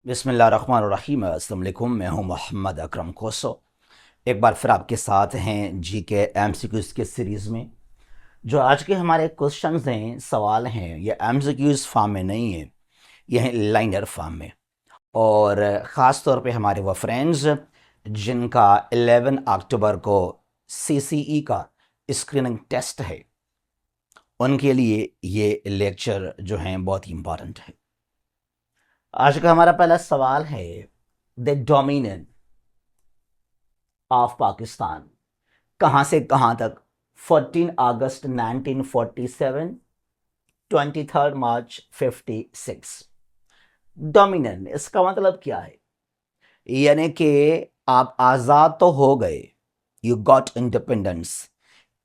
बिस्मिल्लाहिर्रहमानिर्रहीम। अस्सलाम वालेकुम। मैं हूं मोहम्मद अकरम कोसो। एक बार फिर आपके साथ हैं जी के एमसीक्यूज़ के सीरीज़ में। जो आज के हमारे क्वेश्चंस हैं, सवाल हैं, ये एमसीक्यूज़ फॉर्म में नहीं है, ये हैं लाइनर फॉर्म में। और ख़ास तौर पे हमारे वो फ्रेंड्स जिनका 11 अक्टूबर को सीसीई का स्क्रीनिंग टेस्ट है, उनके लिए ये लेक्चर जो हैं बहुत ही इम्पॉर्टेंट है। आज का हमारा पहला सवाल है, द डोमिनेंट ऑफ पाकिस्तान कहां से कहां तक? 14 अगस्त 1947, 23 मार्च 56। डोमिनेंट इसका मतलब क्या है? यानी कि आप आजाद तो हो गए, you got independence,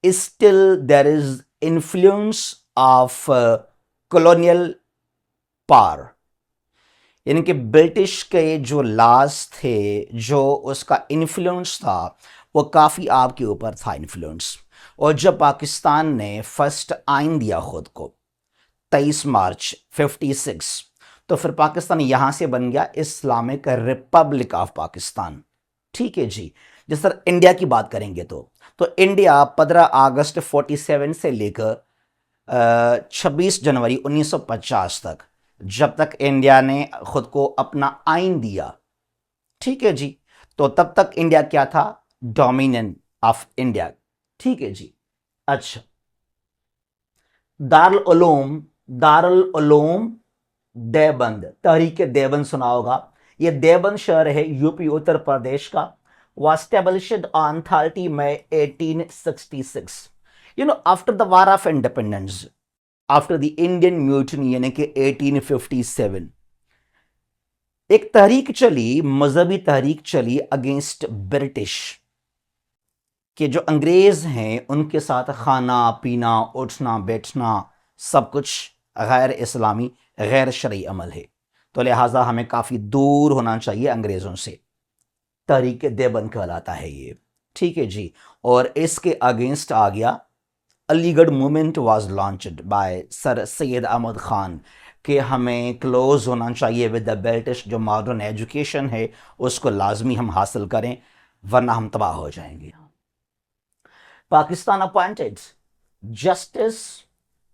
still there is influence of colonial power. यानी कि ब्रिटिश के जो लाज थे, जो उसका इन्फ्लुएंस था, वो काफ़ी आपके ऊपर था इन्फ्लुएंस। और जब पाकिस्तान ने फर्स्ट आइन दिया खुद को 23 मार्च 56, तो फिर पाकिस्तान यहाँ से बन गया इस्लामिक रिपब्लिक ऑफ पाकिस्तान। ठीक है जी। जिस तरह इंडिया की बात करेंगे तो इंडिया 15 अगस्त 47 से लेकर 26 जनवरी 1950 तक, जब तक इंडिया ने खुद को अपना आइन दिया, ठीक है जी, तो तब तक इंडिया क्या था? Dominant of India. ठीक है जी। अच्छा, दारुल उलूम, दारुल उलूम देवबंद, तहरीक देवबंद सुना होगा। यह देवबंद शहर है यूपी उत्तर प्रदेश का। was established on 30 May 1866, after the war of independence, after the Indian mutiny, यानी कि 1857। एक तहरीक चली, मजहबी तहरीक चली अगेंस्ट ब्रिटिश, कि जो अंग्रेज हैं उनके साथ खाना पीना उठना बैठना सब कुछ गैर इस्लामी, गैर शरई अमल है, तो लिहाजा हमें काफ़ी दूर होना चाहिए अंग्रेज़ों से। तहरीक देवबंद कहलाता है ये। ठीक है जी। और इसके अगेंस्ट आ गया Aligarh movement was launched by sir Syed Ahmad Khan, कि हमें क्लोज होना चाहिए विद द ब्रिटिश। जो मॉडर्न एजुकेशन है उसको लाजमी हम हासिल करें, वरना हम तबाह हो जाएंगे। Pakistan appointed justice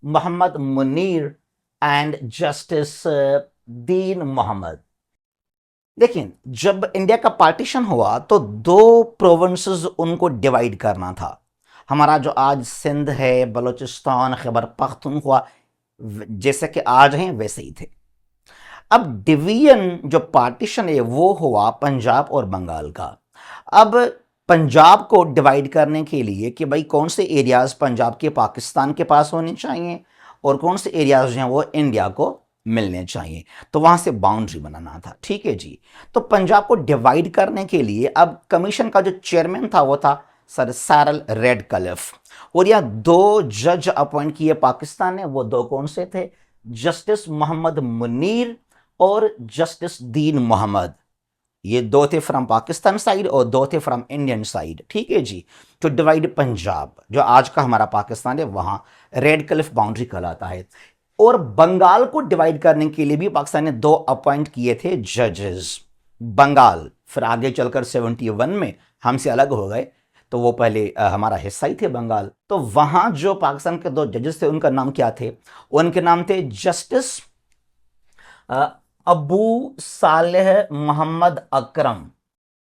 Mohammad Munir and justice Din Mohammad. लेकिन जब इंडिया का पार्टीशन हुआ तो दो प्रोविंसेस उनको डिवाइड करना था। हमारा जो आज सिंध है, बलूचिस्तान, खैबर पख्तूनख्वा, जैसे कि आज हैं वैसे ही थे। अब डिवीजन, जो पार्टीशन है, वो हुआ पंजाब और बंगाल का। अब पंजाब को डिवाइड करने के लिए कि भाई कौन से एरियाज पंजाब के पाकिस्तान के पास होने चाहिए और कौन से एरियाज जो हैं वो इंडिया को मिलने चाहिए, तो वहां से बाउंड्री बनाना था। ठीक है जी। तो पंजाब को डिवाइड करने के लिए अब कमीशन का जो चेयरमैन था वो था सर सैरल रेडक्लिफ। और यह दो जज अपॉइंट किए पाकिस्तान ने। वो दो कौन से थे? जस्टिस मोहम्मद मुनीर और जस्टिस दीन मोहम्मद। ये दो थे फ्रॉम पाकिस्तान साइड और दो थे फ्रॉम इंडियन साइड। ठीक है जी। टू डिवाइड पंजाब, जो आज का हमारा पाकिस्तान है, वहां रेड क्लिफ बाउंड्री कहलाता है। और बंगाल को डिवाइड करने के लिए भी पाकिस्तान ने दो अपॉइंट किए थे जजेस। बंगाल फिर आगे चलकर 71 में हमसे अलग हो गए, तो वो पहले हमारा हिस्सा ही थे बंगाल। तो वहां जो पाकिस्तान के दो जजेस थे उनका नाम क्या थे? उनके नाम थे जस्टिस अबू सालेह मोहम्मद अकरम,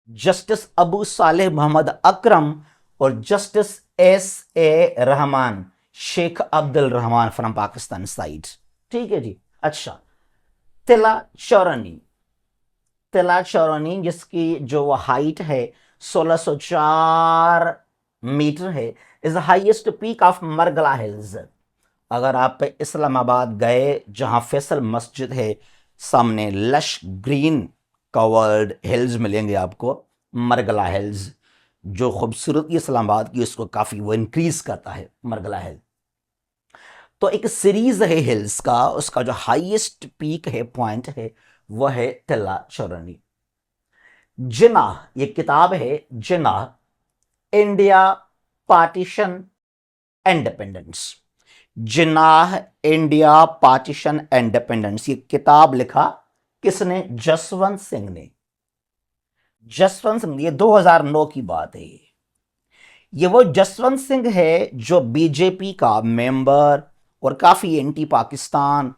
जस्टिस अबू सालेह मोहम्मद अकरम, और justice S A Rahman, Sheikh Abdul Rahman from Pakistan side. ठीक है जी। अच्छा, तिला चौरानी, तिला चौरानी जिसकी जो हाइट है 1604 मीटर है, is the highest peak of Margalla hills. अगर आप इस्लामाबाद गए, जहां फैसल मस्जिद है, सामने लश ग्रीन कवर्ड हिल्स मिलेंगे आपको, मरगला हिल्स। जो खूबसूरती इस्लामाबाद की उसको काफ़ी वो इंक्रीज करता है मरगला हिल। तो एक सीरीज है हिल्स का, उसका जो हाईएस्ट पीक है, पॉइंट है, वह है तिल्ला चौरानी। जिनाह, ये किताब है Jinnah, India partition independence. Jinnah India partition independence, ये किताब लिखा किसने? जसवंत सिंह ने। जसवंत सिंह, ये 2009 की बात है। ये वो जसवंत सिंह है जो बीजेपी का मेंबर और काफी एंटी पाकिस्तान,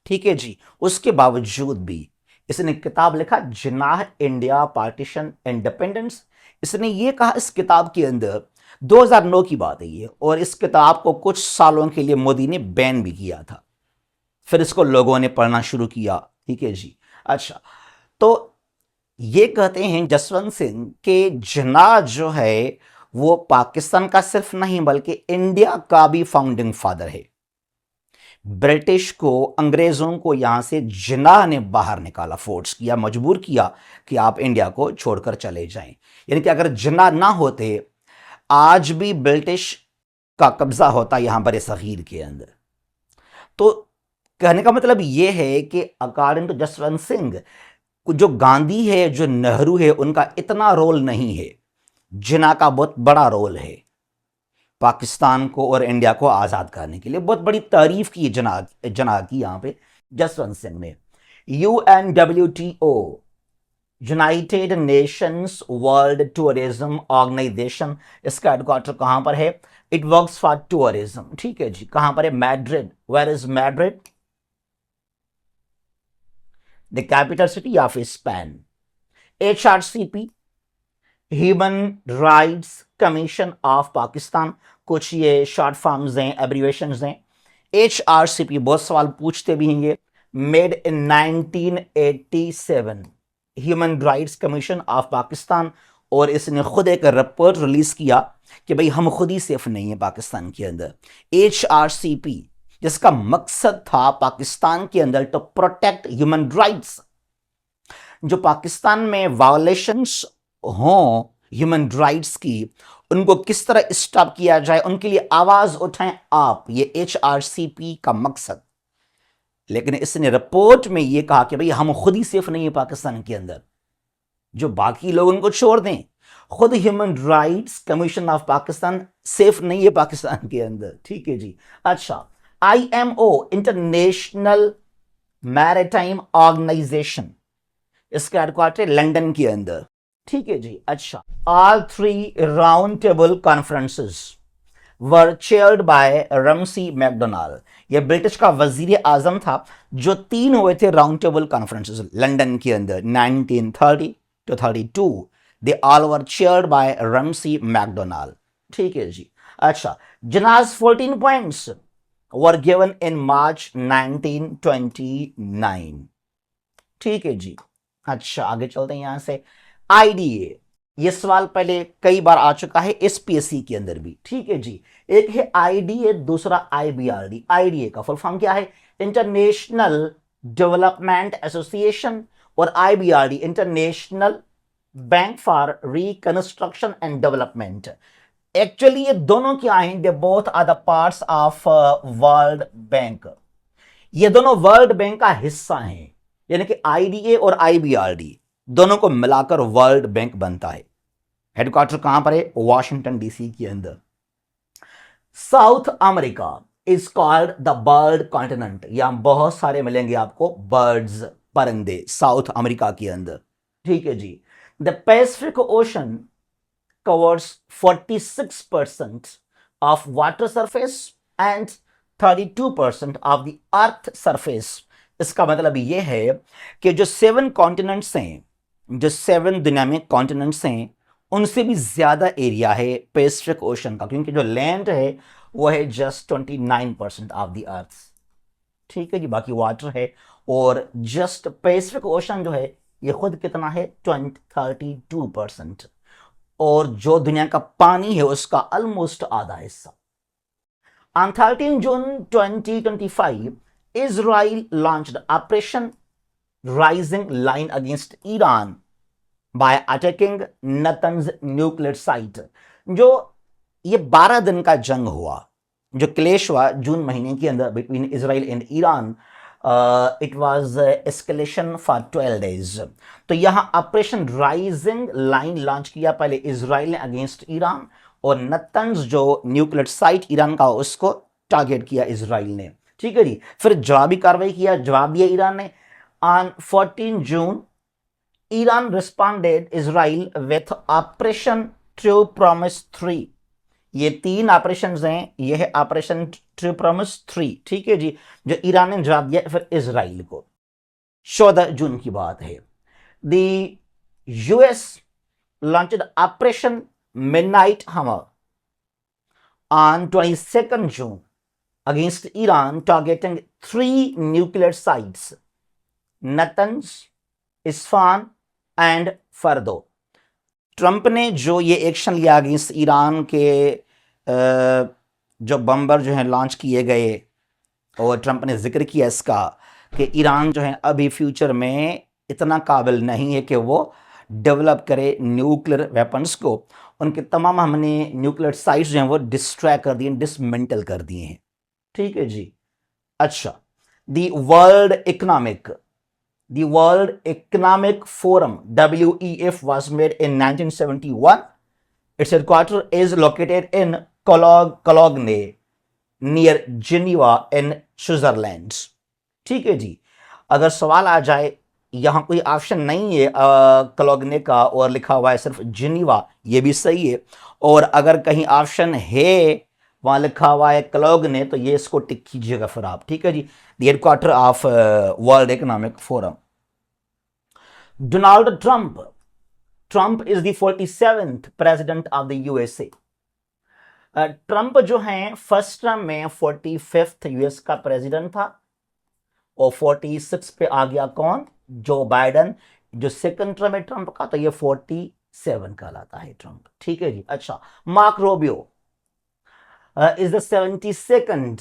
ठीक है जी, उसके बावजूद भी इसने किताब लिखा जिनाह इंडिया पार्टीशन इंडिपेंडेंस। इसने ये कहा इस किताब के अंदर, 2009 की बात है ये, और इस किताब को कुछ सालों के लिए मोदी ने बैन भी किया था, फिर इसको लोगों ने पढ़ना शुरू किया, ठीक है जी। अच्छा, तो ये कहते हैं जसवंत सिंह के जिन्ना जो है वो पाकिस्तान का सिर्फ नहीं बल्कि इंडिया का भी फाउंडिंग फादर है। ब्रिटिश को, अंग्रेजों को यहां से जिन्ना ने बाहर निकाला, फोर्स किया, मजबूर किया कि आप इंडिया को छोड़कर चले जाएं। यानी कि अगर जिन्ना ना होते आज भी ब्रिटिश का कब्जा होता यहां बड़े सगीर के अंदर। तो कहने का मतलब यह है कि अकॉर्डिंग टू जसवंत सिंह, जो गांधी है, जो नेहरू है, उनका इतना रोल नहीं है, जिन्ना का बहुत बड़ा रोल है पाकिस्तान को और इंडिया को आजाद करने के लिए। बहुत बड़ी तारीफ की जिन्ना की यहां पे जसवंत सिंह ने। UNWTO, United Nations World Tourism Organization, इसका हेडक्वार्टर कहां पर है? इट वर्क्स फॉर टूरिज्म, ठीक है जी। कहां पर है? Madrid. Where is Madrid? The capital city of Spain. HRCP, human rights commission of Pakistan, कुछ ये शॉर्ट फॉर्म्स हैं, एब्रिवेशंस हैं। HRCP बहुत सवाल पूछते भी होंगे। Made in 1987, human rights commission of Pakistan, और इसने खुद एक रिपोर्ट रिलीज किया कि भाई हम खुद ही सेफ नहीं है पाकिस्तान के अंदर। HRCP जिसका मकसद था पाकिस्तान के अंदर टू प्रोटेक्ट ह्यूमन राइट्स, जो पाकिस्तान में वायलेशंस हों ह्यूमन राइट्स की, उनको किस तरह स्टॉप किया जाए, उनके लिए आवाज उठाएं आप, ये HRCP का मकसद। लेकिन इसने रिपोर्ट में यह कहा कि भाई हम खुद ही सेफ नहीं है पाकिस्तान के अंदर, जो बाकी लोग उनको छोड़ दें, खुद human rights commission of Pakistan safe नहीं है पाकिस्तान के अंदर, ठीक है जी। अच्छा, IMO, इंटरनेशनल मैरिटाइम ऑर्गेनाइजेशन, इसका हेडक्वार्टर लंदन के अंदर, ठीक है जी। अच्छा, all 3 round table conferences were chaired by Ramsay MacDonald. यह ब्रिटिश का वजीर आजम था। जो 3 हुए थे राउंड टेबल कॉन्फ्रेंसेस लंदन के अंदर 1930 to 32, they all were chaired by Ramsay MacDonald, ठीक है जी। अच्छा, जिन्नाह's 14 पॉइंट्स वर गिवन इन मार्च 1929, ठीक है जी। अच्छा, आगे चलते हैं यहां से। IDA, ये सवाल पहले कई बार आ चुका है SPSC के अंदर भी, ठीक है जी। एक है IDA, दूसरा IBRD। IDA का फुल फॉर्म क्या है? इंटरनेशनल डेवलपमेंट एसोसिएशन, और IBRD International Bank for Reconstruction and Development. Actually ये दोनों क्या हैं? They both are the parts of World Bank. ये दोनों वर्ल्ड बैंक का हिस्सा हैं, यानी कि IDA और IBRD दोनों को मिलाकर वर्ल्ड बैंक बनता है। हेडक्वार्टर कहां पर है? वॉशिंगटन DC के अंदर। South America is called the bird continent. यहां बहुत सारे मिलेंगे आपको बर्ड्स, परिंदे, साउथ अमेरिका के अंदर, ठीक है जी। The Pacific Ocean covers 46% of water surface and 32% of the earth surface. इसका मतलब यह है कि जो 7 कॉन्टिनेंट्स हैं, जो 7 दुनिया में कॉन्टिनेंट्स हैं, उनसे भी ज्यादा एरिया है पैसिफिक ओशन का, क्योंकि जो लैंड है वो है जस्ट 29% ऑफ द अर्थ, ठीक है जी। बाकी वाटर है, और जस्ट पैसिफिक ओशन जो है ये खुद कितना है? 32%, और जो दुनिया का पानी है उसका ऑलमोस्ट आधा हिस्सा। On 13 June 2025, Israel launched Operation Rising Line against Iran by attacking Natanz nuclear site। जो ये 12 दिन का जंग हुआ, जो क्लेश हुआ जून महीने के अंदर between Israel and Iran, it was escalation for 12 days. तो यहां ऑपरेशन राइजिंग लाइन लॉन्च किया पहले इजराइल ने अगेंस्ट ईरान, और नतंज जो न्यूक्लियर साइट ईरान का उसको टारगेट किया इजराइल ने, ठीक है जी। फिर जवाबी कार्रवाई किया, जवाब दिया ईरान ने। On 14 June, Iran responded Israel with Operation True Promise 3. ये 3 ऑपरेशन हैं, ये है ऑपरेशन ट्रू प्रॉमिस 3, ठीक है जी, जो ईरान ने जवाब दिया फिर इसराइल को। 14 जून की बात है। The US launched operation midnight हमर on 22nd June against Iran, targeting 3 nuclear sites, Natanz, Isfahan and Fordow. Trump ने जो ये एक्शन लिया अगेंस्ट ईरान के जो बम्बर जो हैं लॉन्च किए गए, और ट्रंप ने जिक्र किया इसका कि ईरान जो है अभी फ्यूचर में इतना काबिल नहीं है कि वो डेवलप करे न्यूक्लियर वेपन्स को। उनके तमाम हमने न्यूक्लियर साइट्स जो हैं वो डिस्ट्रॉय कर दिए, डिसमेंटल कर दिए हैं, ठीक है जी। अच्छा, the world Economic forum WEF was made in 1971. Its headquarters is located in Cologne near Geneva in Switzerland. ठीक है जी। अगर सवाल आ जाए, यहाँ कोई ऑप्शन नहीं है कलोगने का और लिखा हुआ है सिर्फ जिनीवा, ये भी सही है। और अगर कहीं ऑप्शन है वहाँ लिखा हुआ है कलोगने, तो ये इसको टिक कीजिएगा फिर आप, ठीक है जी। The headquarter of World Economic Forum. Donald Trump is the 47th president of the USA. Trump जो हैं फर्स्ट टर्म में 45th यूएस का प्रेसिडेंट था, और 46 पे आ गया कौन, जो बाइडन। जो सेकंड टर्म है ट्रंप का, तो ये 47 कहलाता है ट्रंप, ठीक है जी। अच्छा, mark Rovio is the 72nd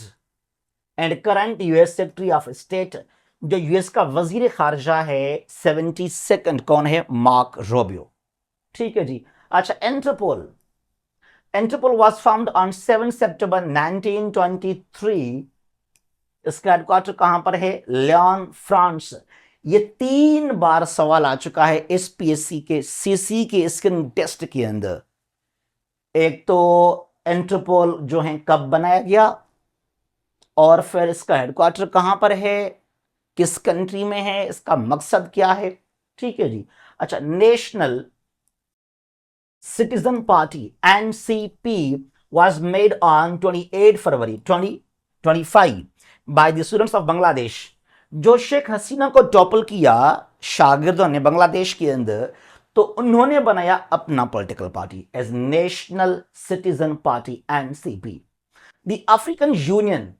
and current US secretary of state. जो यूएस का वजीर खारजा है 72nd कौन है, मार्क रोबियो, ठीक है जी। अच्छा, इंटरपोल वॉज फाउंड ऑन 7 सितंबर 1923। इसका हेडक्वार्टर कहां पर है, लियोन, फ्रांस। ये 3 बार सवाल आ चुका है एसपीएससी के सीसी के स्क्रीनिंग टेस्ट के अंदर। एक तो इंटरपोल जो है कब बनाया गया, और फिर इसका हेडक्वार्टर कहां पर है, किस कंट्री में है, इसका मकसद क्या है, ठीक है जी। अच्छा, national Citizen Party NCP was made on 28 February 2025 by the students of Bangladesh. जो शेख हसीना को टॉपल किया शागिर्दों ने बांग्लादेश के अंदर, तो उन्होंने बनाया अपना political party as National Citizen Party NCP. The African Union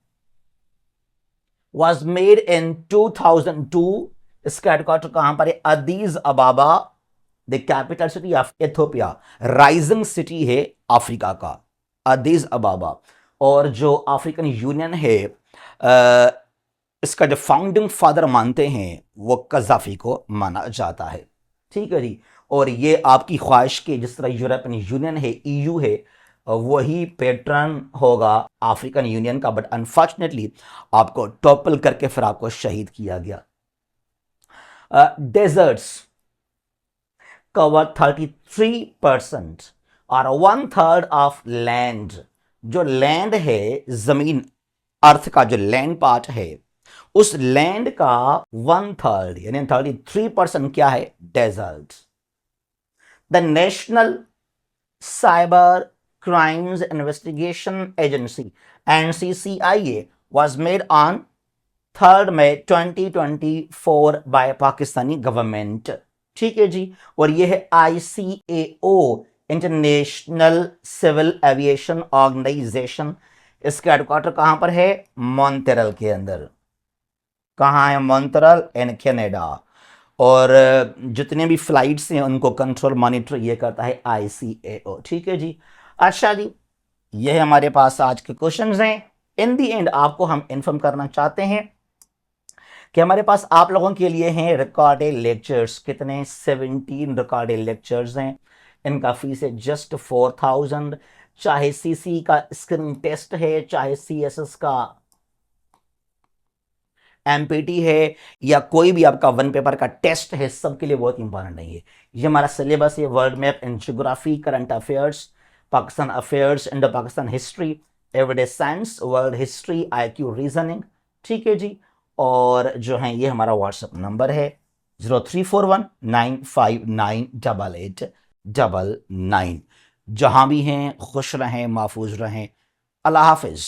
was made in 2002। इसका हेडक्वार्टर कहां पर है, Addis Ababa, the capital city of Ethiopia, rising city है अफ्रीका का, अदीस अबाबा। और जो अफ्रीकन यूनियन है इसका जो फाउंडिंग फादर मानते हैं वो कजाफी को माना जाता है, ठीक है जी। और ये आपकी ख्वाहिश के जिस तरह यूरोपियन यूनियन है, ईयू है, वही पैटर्न होगा अफ्रीकन यूनियन का, बट अनफॉर्चुनेटली आपको टॉपल करके फिर आपको शहीद किया गया। डेजर्ट्स कवर 33% और 1/3 ऑफ लैंड। जो लैंड है, जमीन, अर्थ का जो लैंड पार्ट है, उस लैंड का 1/3 यानी 33% क्या है, desert. The National Cyber Crimes Investigation Agency NCCIA was made on 3rd May 2024 by Pakistani government, ठीक है जी। और यह है ICAO, International Civil Aviation Organization. इसका हेडक्वार्टर कहां पर है, मॉन्ट्रियल के अंदर। कहां है, मॉन्ट्रियल इन कनाडा। और जितने भी फ्लाइट्स हैं उनको कंट्रोल मॉनिटर ये करता है ICAO, ठीक है जी। अच्छा जी, ये हमारे पास आज के क्वेश्चंस हैं। इन दी एंड आपको हम इन्फॉर्म करना चाहते हैं कि हमारे पास आप लोगों के लिए हैं रिकॉर्डेड लेक्चर्स। कितने, 17 रिकॉर्डेड लेक्चर्स हैं। इनका फीस है जस्ट 4000। चाहे सीसी का स्क्रीनिंग टेस्ट है, चाहे CSS का MPT है, या कोई भी आपका 1 पेपर का टेस्ट है, सबके लिए बहुत इंपॉर्टेंट नहीं है। ये हमारा सिलेबस है, world map and geography, current affairs, Pakistan affairs, Indo Pakistan history, everyday science, world history, IQ reasoning, ठीक है जी। और जो है ये हमारा व्हाट्सएप नंबर है 034195988899। जहां भी हैं खुश रहें, महफूज रहें। अल्लाह हाफिज।